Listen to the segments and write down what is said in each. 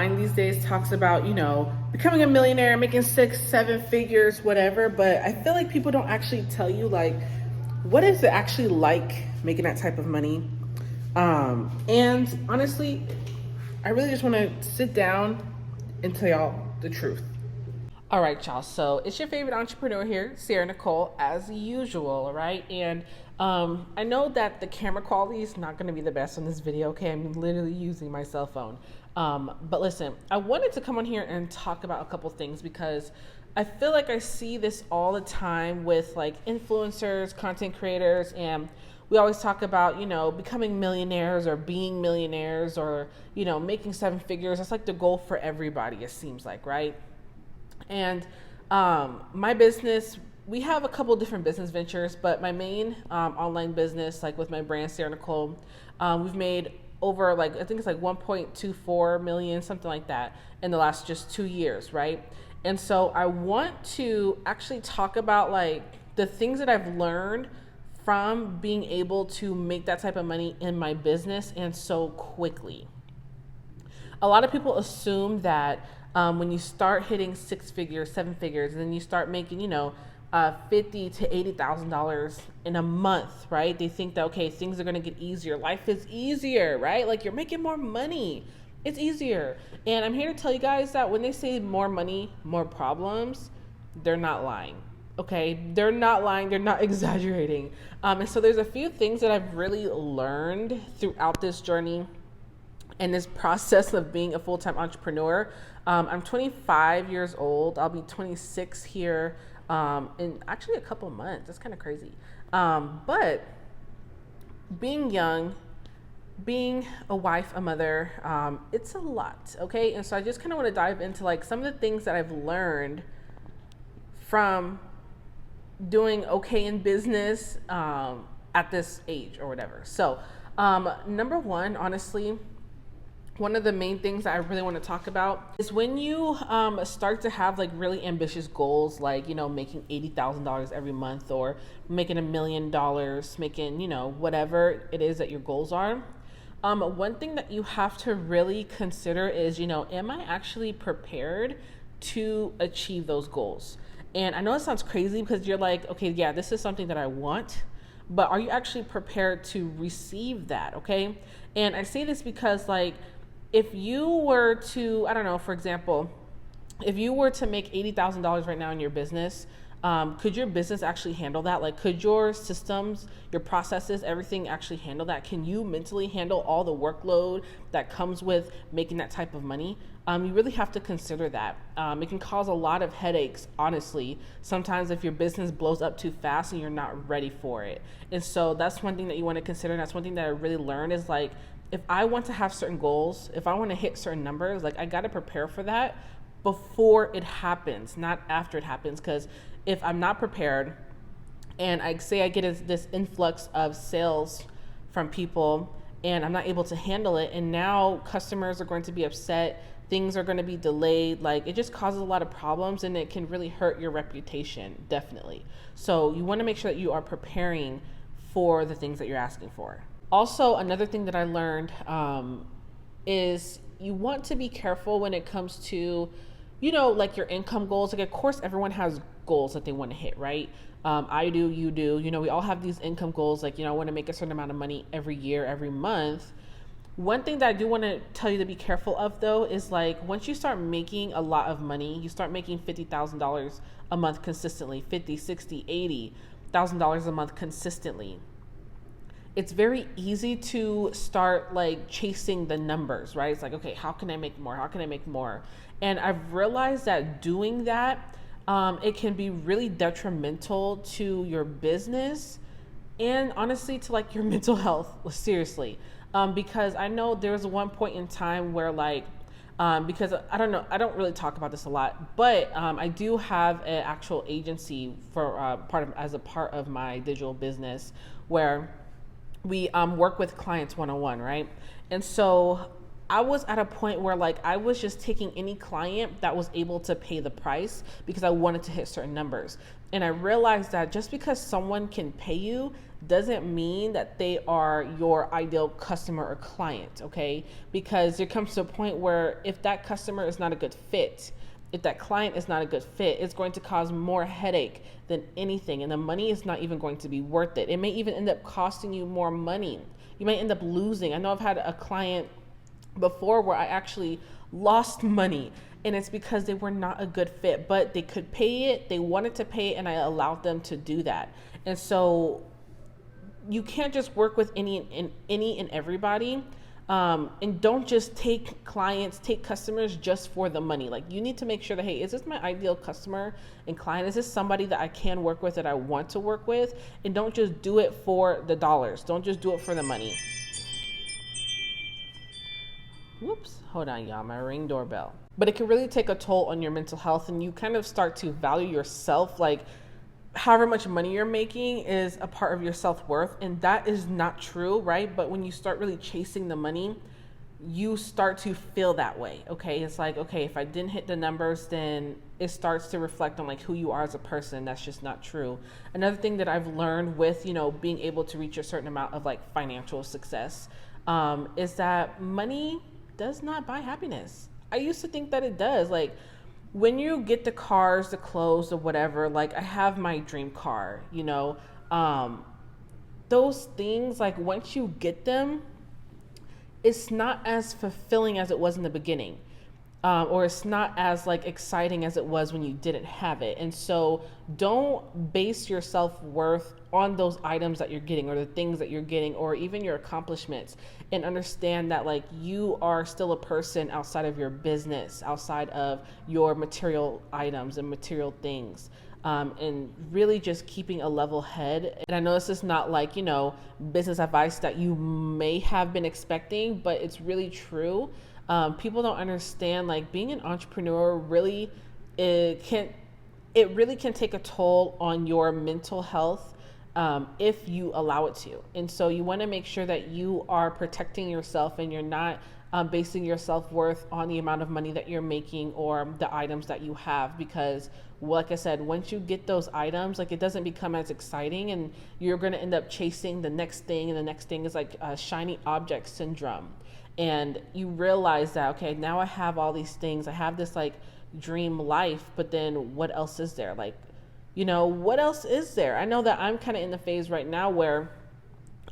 online these days talks about, becoming a millionaire, making 6, 7 figures, whatever. But I feel like people don't actually tell you, like, what is it actually like making that type of money? And honestly, I really just want to sit down and tell y'all the truth. All right, y'all. So it's your favorite entrepreneur here, Sarah Nicole, as usual, right? And I know that the camera quality is not going to be the best on this video. Okay, I'm literally using my cell phone. But listen, I wanted to come on here and talk about a couple things because I feel like I see this all the time with like influencers, content creators, and we always talk about, becoming millionaires or being millionaires or, making 7 figures. That's like the goal for everybody, it seems like, right? And my business, we have a couple different business ventures, but my main online business, like with my brand, Sarah Nicole, we've made over I think it's like 1.24 million, something like that, in the last just 2 years, right? And so I want to actually talk about like the things that I've learned from being able to make that type of money in my business and so quickly. A lot of people assume that when you start hitting 6 figures, 7 figures, and then you start making, $50,000 to $80,000 in a month, right? They think that, okay, things are going to get easier. Life is easier, right? Like you're making more money. It's easier. And I'm here to tell you guys that when they say more money, more problems, they're not lying. Okay, they're not lying. They're not exaggerating. And so there's a few things that I've really learned throughout this journey and this process of being a full-time entrepreneur. I'm 25 years old. I'll be 26 here in actually a couple months. That's kind of crazy. But being young, being a wife, a mother, it's a lot, okay? And so I just kind of want to dive into like some of the things that I've learned from doing okay in business at this age or whatever. So number one, honestly, one of the main things that I really want to talk about is when you start to have like really ambitious goals, like, making $80,000 every month or making $1 million, making, whatever it is that your goals are. One thing that you have to really consider is, am I actually prepared to achieve those goals? And I know it sounds crazy because you're like, okay, yeah, this is something that I want, but are you actually prepared to receive that? Okay. And I say this because like, if you were to, I don't know, for example, if you were to make $80,000 right now in your business, could your business actually handle that? Like, could your systems, your processes, everything actually handle that? Can you mentally handle all the workload that comes with making that type of money? You really have to consider that. It can cause a lot of headaches, honestly, sometimes if your business blows up too fast and you're not ready for it. And so that's one thing that you want to consider. And that's one thing that I really learned is like, if I want to have certain goals, if I want to hit certain numbers, like I got to prepare for that before it happens, not after it happens. Because if I'm not prepared and I say I get this influx of sales from people and I'm not able to handle it, and now customers are going to be upset, things are going to be delayed, like it just causes a lot of problems and it can really hurt your reputation, definitely. So you want to make sure that you are preparing for the things that you're asking for. Also, another thing that I learned is you want to be careful when it comes to, like your income goals. Like, of course, everyone has goals that they want to hit, right? I do, you do. We all have these income goals. Like, I want to make a certain amount of money every year, every month. One thing that I do want to tell you to be careful of, though, is like once you start making a lot of money, you start making $50,000 a month consistently, $50,000, $60,000, $80,000 a month consistently. It's very easy to start like chasing the numbers, right? It's like, okay, how can I make more? How can I make more? And I've realized that doing that, it can be really detrimental to your business and honestly to like your mental health, seriously. Because I know there was one point in time where like, because I don't know, I don't really talk about this a lot, but I do have an actual agency for as a part of my digital business where we work with clients one-on-one, right? And so I was at a point where like I was just taking any client that was able to pay the price because I wanted to hit certain numbers. And I realized that just because someone can pay you doesn't mean that they are your ideal customer or client, okay? Because there comes to a point where if that customer is not a good fit, if that client is not a good fit, it's going to cause more headache than anything. And the money is not even going to be worth it. It may even end up costing you more money. You might end up losing. I know I've had a client before where I actually lost money, and it's because they were not a good fit, but they could pay it, they wanted to pay it, and I allowed them to do that. And so you can't just work with any and everybody. And don't just take clients, take customers just for the money. Like you need to make sure that, hey, is this my ideal customer and client? Is this somebody that I can work with, that I want to work with? And don't just do it for the dollars. Don't just do it for the money. Whoops, hold on, y'all, my Ring doorbell. But it can really take a toll on your mental health, and you kind of start to value yourself. Like however much money you're making is a part of your self-worth, and that is not true, right? But when you start really chasing the money, you start to feel that way. Okay, it's like, okay, if I didn't hit the numbers, then it starts to reflect on like who you are as a person. That's just not true. Another thing that I've learned with, being able to reach a certain amount of like financial success, is that money does not buy happiness. I used to think that it does. Like when you get the cars, the clothes, or whatever, like I have my dream car, those things, like once you get them, it's not as fulfilling as it was in the beginning. Or it's not as like exciting as it was when you didn't have it. And so don't base your self-worth on those items that you're getting or the things that you're getting or even your accomplishments, and understand that like you are still a person outside of your business, outside of your material items and material things. And really just keeping a level head. And I know this is not like, business advice that you may have been expecting, but it's really true. People don't understand, like being an entrepreneur really, it really can take a toll on your mental health, if you allow it to. And so you want to make sure that you are protecting yourself and you're not basing your self-worth on the amount of money that you're making or the items that you have, because like I said, once you get those items, like it doesn't become as exciting, and you're going to end up chasing the next thing, and the next thing is like a shiny object syndrome. And you realize that, okay, now I have all these things, I have this like dream life, but then what else is there? Like, what else is there? I know that I'm kind of in the phase right now where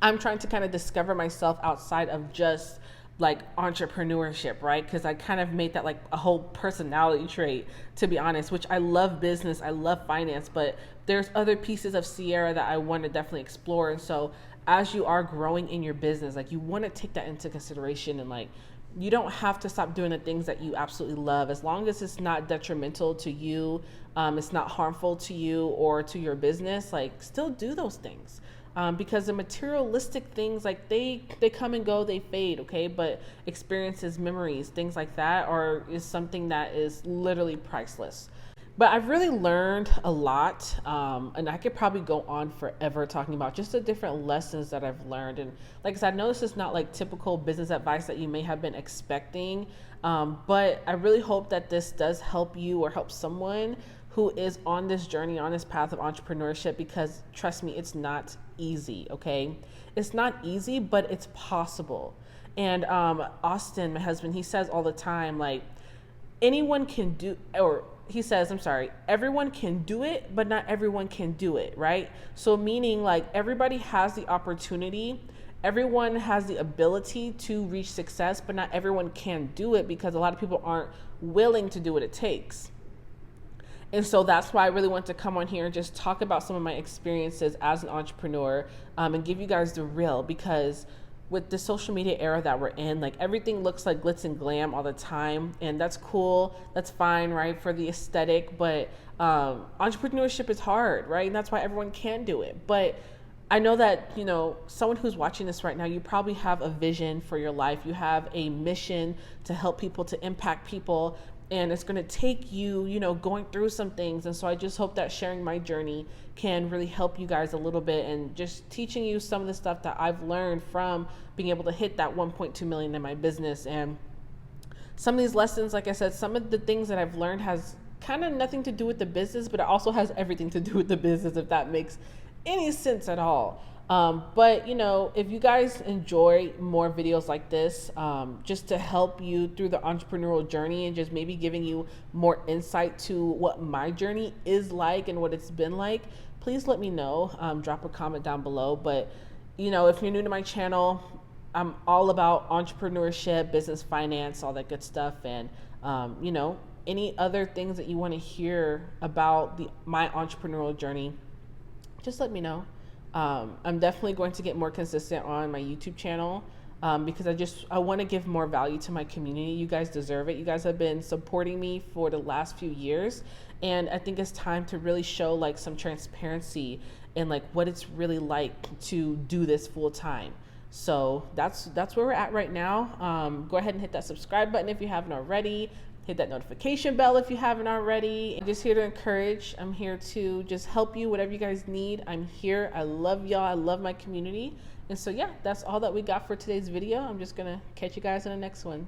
I'm trying to kind of discover myself outside of just like entrepreneurship, right? Because I kind of made that like a whole personality trait, to be honest, which I love business, I love finance, but there's other pieces of Sierra that I want to definitely explore. And so as you are growing in your business, like you want to take that into consideration, and like you don't have to stop doing the things that you absolutely love, as long as it's not detrimental to you, it's not harmful to you or to your business. Like still do those things, because the materialistic things, like they come and go, they fade, okay? But experiences, memories, things like that is something that is literally priceless. But I've really learned a lot, and I could probably go on forever talking about just the different lessons that I've learned. And like I said, I know this is not like typical business advice that you may have been expecting, but I really hope that this does help you or help someone who is on this journey, on this path of entrepreneurship, because trust me, it's not easy, okay? It's not easy, but it's possible. And Austin, my husband, he says all the time, like, anyone can do, or he says, I'm sorry, everyone can do it, but not everyone can do it, right? So meaning like everybody has the opportunity, everyone has the ability to reach success, but not everyone can do it because a lot of people aren't willing to do what it takes. And so that's why I really want to come on here and just talk about some of my experiences as an entrepreneur, and give you guys the real, because with the social media era that we're in, like everything looks like glitz and glam all the time, and that's cool, that's fine, right, for the aesthetic, but entrepreneurship is hard, right? And that's why everyone can do it. But I know that, someone who's watching this right now, you probably have a vision for your life, you have a mission to help people, to impact people, and it's going to take you, going through some things. And so I just hope that sharing my journey can really help you guys a little bit, and just teaching you some of the stuff that I've learned from being able to hit that 1.2 million in my business. And some of these lessons, like I said, some of the things that I've learned has kind of nothing to do with the business, but it also has everything to do with the business, if that makes any sense at all. But you know, if you guys enjoy more videos like this, just to help you through the entrepreneurial journey and just maybe giving you more insight to what my journey is like and what it's been like, please let me know. Drop a comment down below. But you know, if you're new to my channel, I'm all about entrepreneurship, business, finance, all that good stuff. And you know, any other things that you want to hear about my entrepreneurial journey, just let me know. I'm definitely going to get more consistent on my YouTube channel, because I want to give more value to my community. You guys deserve it. You guys have been supporting me for the last few years, and I think it's time to really show like some transparency and like what it's really like to do this full time. So that's where we're at right now. Go ahead and hit that subscribe button if you haven't already. Hit that notification bell if you haven't already. I'm just here to encourage. I'm here to just help you, whatever you guys need. I'm here. I love y'all. I love my community. And so yeah, that's all that we got for today's video. I'm just gonna catch you guys in the next one.